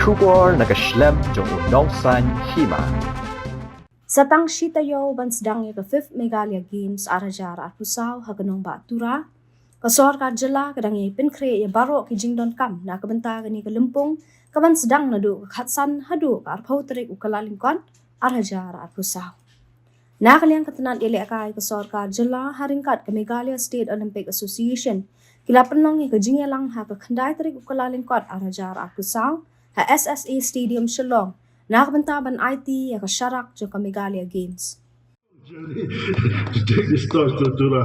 Kubor nakaslem jong udongsan Hima. Sa tangshi tayo bansdang yung 5th Meghalaya Games arajar at pusaw haganong ba Tura. Kasor ka Jylla kadang yung Pynpoi yung baro ki jingdon kam na kabanta gani kalumpong kabansdang na do kakatsan hadu ka arpaw tarik ukalalingkon arajar at pusaw. Nakaliang katanan ili akay kasor ka Jylla haringkat ka Meghalaya State Olympic Association. Kilapanong yung kajingya lang ha kakanday tarik ukalalingkon arajar at pusaw ha SSA Stadium Shillong. Nakabantaban IT ya ka Sharak sa Meghalaya Games. To take this torch to Tura.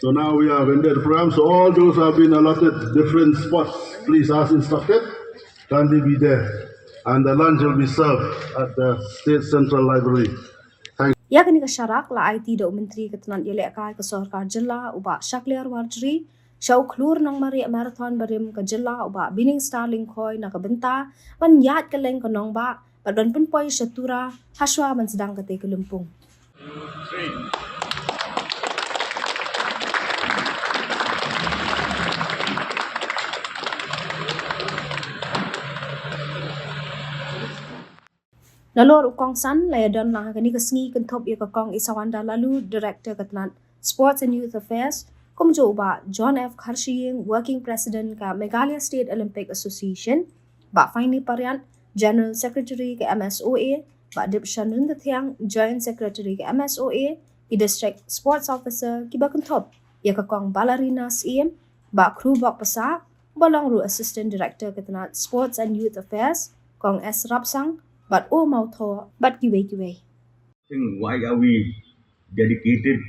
So now we have ended the program. So all those who have been allotted different spots, please as instructed, kindly be there. And the lunch will be served at the State Central Library. Ya kani ka Sharak la IT da umentri katanan yele akay ka Sorkar Jylla uba Shakliar Warjri. Siya Khlur Nongmareh marathon barim ka Jylla uba bining starling koy na kabenta panyat kaleng ka Nongba padon Pynpoi siya Tura haswa man sedang katay kalumpong. Nalor ukong san layadon lang kani kasngi kentop ya kakong isawanda lalu director katanan Sports and Youth Affairs kumjo ba John F. Karshiying Working President ka Meghalaya State Olympic Association, ba Finally Parian General Secretary ka MSOA, ba Dipshan Rindathiang Joint Secretary ka MSOA, i District Sports Officer ki ba kuntop, ya kakong Ballerinas EM, ba Crew Bak Pasa, balong ru Assistant Director ka Sports and Youth Affairs, kong S. Rapsang, but O Mauto, but kiway. Why are we dedicated?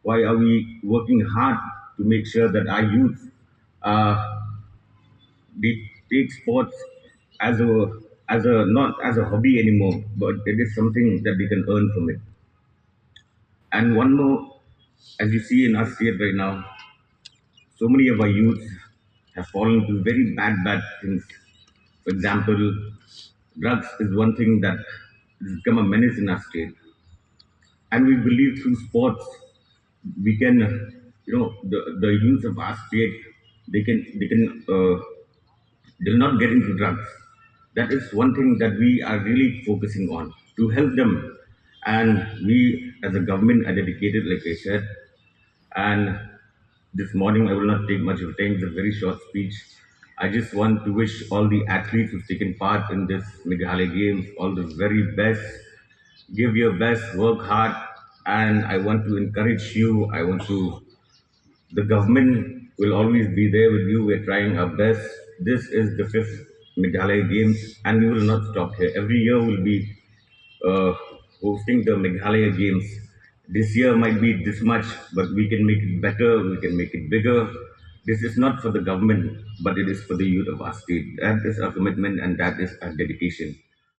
Why are we working hard to make sure that our youth they take sports as a not as a hobby anymore, but it is something that they can earn from it. And one more, as you see in our state right now, so many of our youth have fallen into very bad things. For example, drugs is one thing that has become a menace in our state. And we believe through sports, we can, the youth of our state, they'll not get into drugs. That is one thing that we are really focusing on to help them. And we, as a government, are dedicated, like I said. And this morning, I will not take much of time. It's a very short speech. I just want to wish all the athletes who've taken part in this Meghalaya Games all the very best. Give your best, work hard, and I want to encourage you. The government will always be there with you. We're trying our best. This is the 5th Meghalaya Games, and we will not stop here. Every year we'll be hosting the Meghalaya Games. This year might be this much, but we can make it better, we can make it bigger. This is not for the government, but it is for the youth of our state. That is our commitment and that is our dedication.